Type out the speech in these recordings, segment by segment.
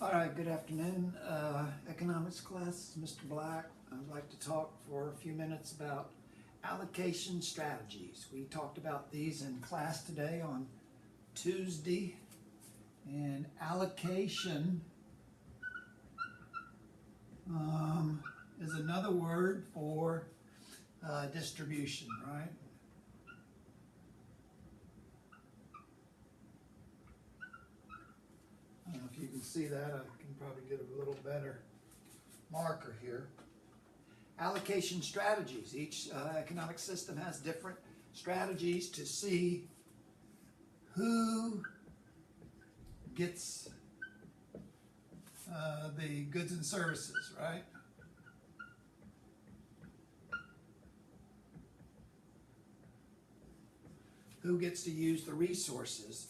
All right, good afternoon. Economics class, Mr. Black. I'd like to talk for a few minutes about allocation strategies. We talked about these in class today on Tuesday. And allocation is another word for distribution, right? I don't know if you can see that. I can probably get a little better marker here. Allocation strategies. Each economic system has different strategies to see who gets the goods and services, right? Who gets to use the resources?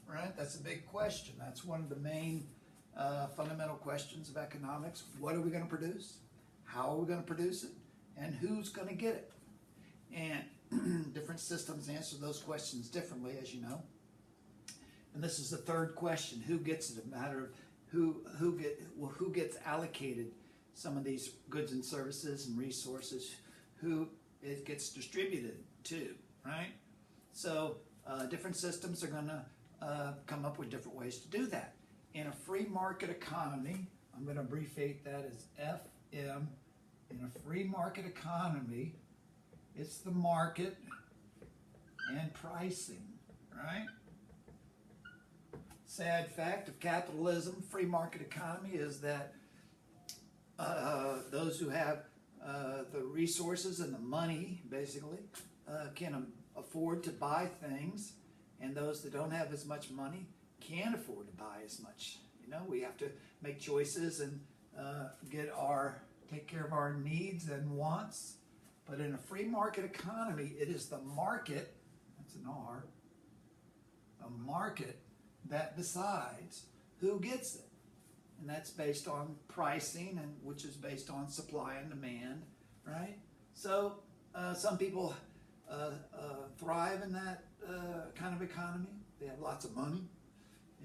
Right? That's a big question. That's one of the main fundamental questions of economics. What are we going to produce? How are we going to produce it? And who's going to get it? And different systems answer those questions differently, as you know. And this is the third question: who gets it? A matter of who gets allocated some of these goods and services and resources, who it gets distributed to, right? So different systems are going to come up with different ways to do that. In a free market economy, I'm going to abbreviate that as FM. In a free market economy, it's the market and pricing, right? Sad fact of capitalism, free market economy, is that those who have the resources and the money, basically, can afford to buy things, and those that don't have as much money can't afford to buy as much. You know, we have to make choices and take care of our needs and wants. But in a free market economy, it is the market, that's an R, a market that decides who gets it. And that's based on pricing, and which is based on supply and demand, right? So some people thrive in that kind of economy. They have lots of money,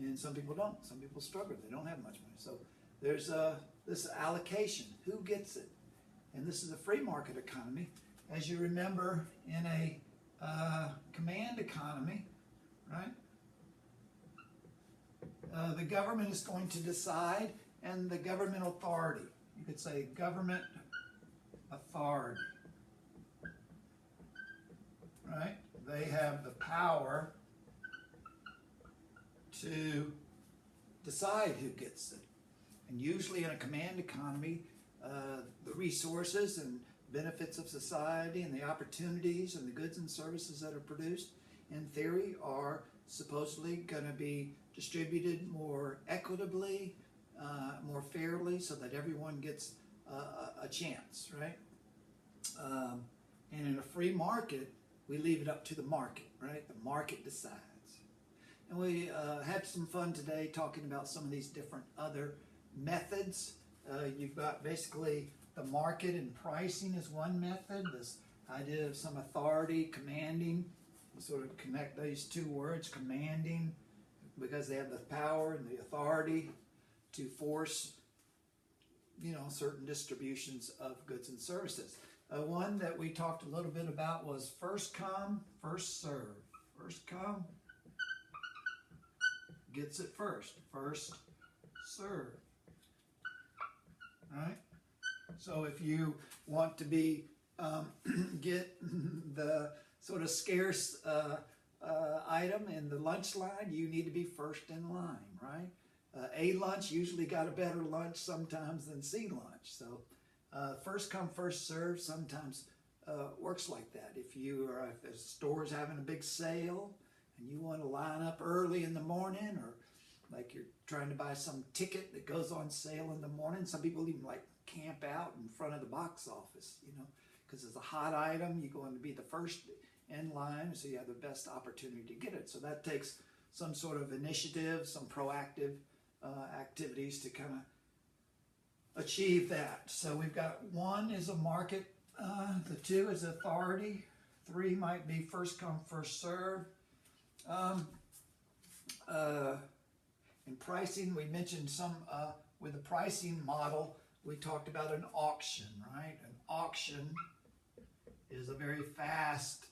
and some people don't. Some people struggle. They don't have much money. So there's this allocation. Who gets it? And this is a free market economy. As you remember, in a command economy, right? The government is going to decide, and the government authority. You could say government authority. Right? They have the power to decide who gets it. And usually in a command economy, the resources and benefits of society and the opportunities and the goods and services that are produced, in theory, are supposedly going to be distributed more equitably, more fairly, so that everyone gets a chance, right? And in a free market, we leave it up to the market, right? The market decides. And we had some fun today talking about some of these different other methods. You've got basically the market and pricing is one method. This idea of some authority, commanding. We sort of connect these two words, commanding, because they have the power and the authority to force, certain distributions of goods and services. One that we talked a little bit about was first come, first serve. First come gets it first. First serve. Right? So if you want to get the sort of scarce item in the lunch line, you need to be first in line, right? A lunch usually got a better lunch sometimes than C lunch. So first come, first serve sometimes works like that. If the store's having a big sale and you want to line up early in the morning, or like you're trying to buy some ticket that goes on sale in the morning, some people even like camp out in front of the box office, because it's a hot item. You're going to be the first in line, so you have the best opportunity to get it. So that takes some sort of initiative, some proactive activities to kind of achieve that. So we've got one is a market, the two is authority, three might be first come, first serve. In pricing, we mentioned some, with the pricing model, we talked about an auction, right? An auction is a very fast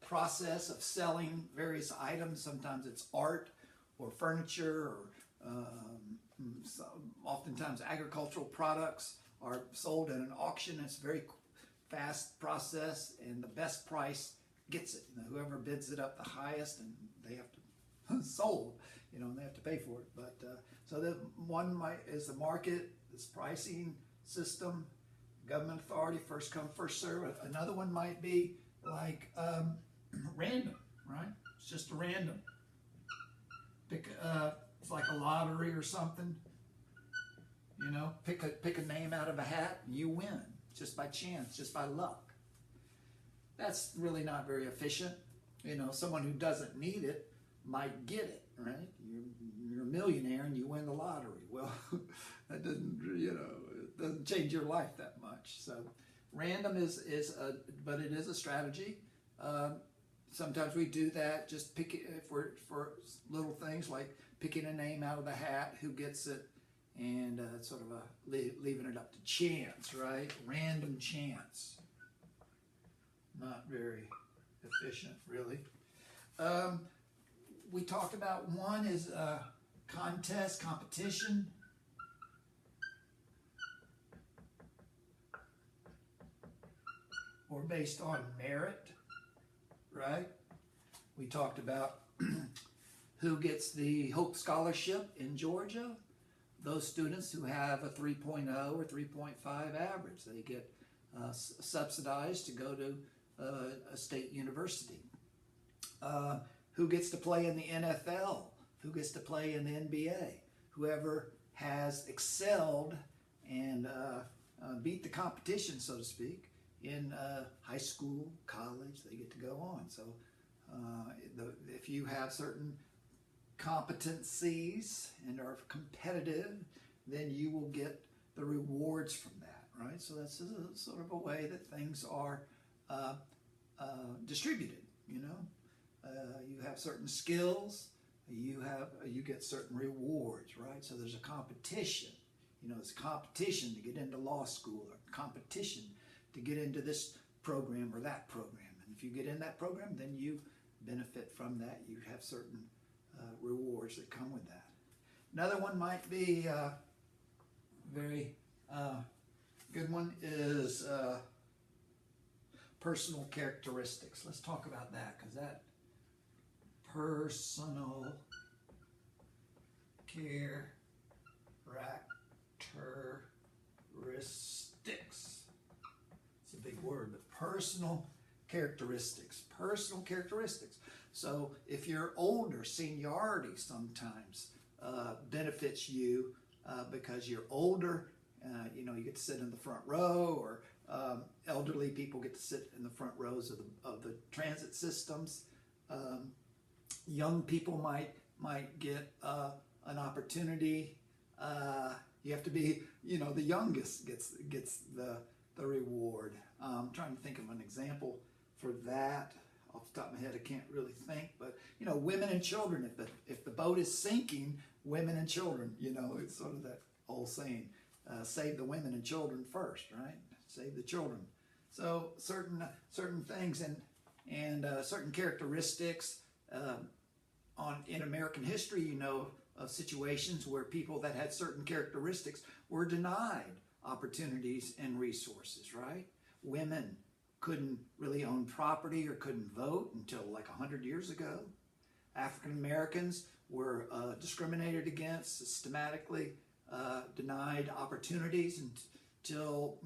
process of selling various items. Sometimes it's art or furniture, or oftentimes agricultural products are sold in an auction. It's a very fast process, and the best price gets it. Whoever bids it up the highest, and they have to sold, and they have to pay for it. But so that one is the market, this pricing system, government authority, first come, first serve. Another one might be like random, right? It's just a random. It's like a lottery or something. Pick a name out of a hat and you win just by chance, just by luck. That's really not very efficient. Someone who doesn't need it might get it, right? You're a millionaire and you win the lottery. Well, that doesn't, it doesn't change your life that much. So random but it is a strategy. Sometimes we do that, just pick it for little things like picking a name out of the hat, who gets it, and sort of leaving it up to chance, right? Random chance. Not very efficient, really. We talked about one is contest, competition. Or based on merit, right? We talked about who gets the Hope Scholarship in Georgia. Those students who have a 3.0 or 3.5 average, they get subsidized to go to a state university. Who gets to play in the NFL? Who gets to play in the NBA? Whoever has excelled and beat the competition, so to speak, in high school, college, they get to go on. So if you have certain competencies and are competitive, then you will get the rewards from that, right? So that's sort of a way that things are distributed. You have certain skills, you get certain rewards, right? So there's a competition. It's a competition to get into law school, or competition to get into this program or that program. And if you get in that program, then you benefit from that. You have certain rewards that come with that. Another one might be very good one is personal characteristics. Let's talk about that, because that personal characteristics. It's a big word, but personal characteristics. Personal characteristics. So if you're older, seniority sometimes benefits you because you're older. You get to sit in the front row, or elderly people get to sit in the front rows of the transit systems. Young people might get an opportunity. You have to be, the youngest gets the reward. I'm trying to think of an example for that. Off the top of my head, I can't really think, but women and children. If the boat is sinking, women and children. It's sort of that old saying, save the women and children first, right? Save the children. So certain things and certain characteristics in American history, of situations where people that had certain characteristics were denied opportunities and resources, right? Women couldn't really own property or couldn't vote until like 100 years ago. African Americans were discriminated against, systematically denied opportunities until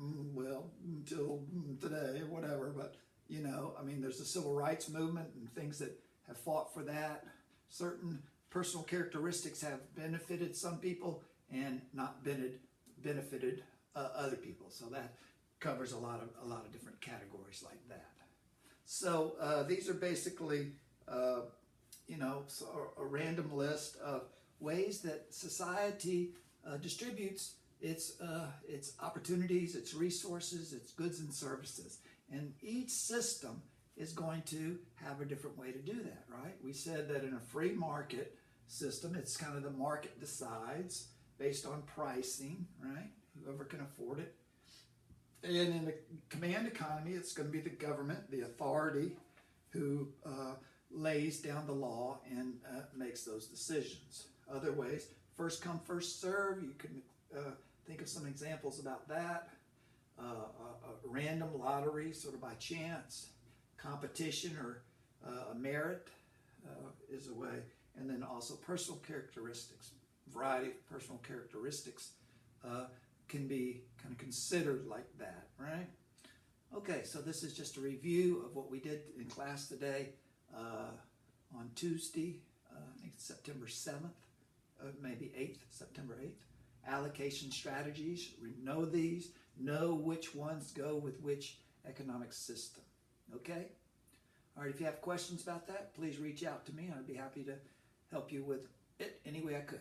today or whatever. But there's the civil rights movement and things that have fought for that. Certain personal characteristics have benefited some people and not benefited other people. So that covers a lot of different categories like that. So these are basically a random list of ways that society distributes its opportunities, its resources, its goods and services. And each system is going to have a different way to do that, right? We said that in a free market system. It's kind of the market decides based on pricing, right? Whoever can afford it. And in the command economy, it's going to be the government, the authority, who lays down the law and makes those decisions. Other ways, first come, first serve. You can think of some examples about that. A random lottery, sort of by chance. Competition or merit is a way. And then also personal characteristics. Variety of personal characteristics can be kind of considered like that, right? Okay, so this is just a review of what we did in class today on Tuesday, I think it's September 7th, maybe 8th, September 8th. Allocation strategies, know these, know which ones go with which economic system, okay? All right, if you have questions about that, please reach out to me. I'd be happy to help you with it any way I could.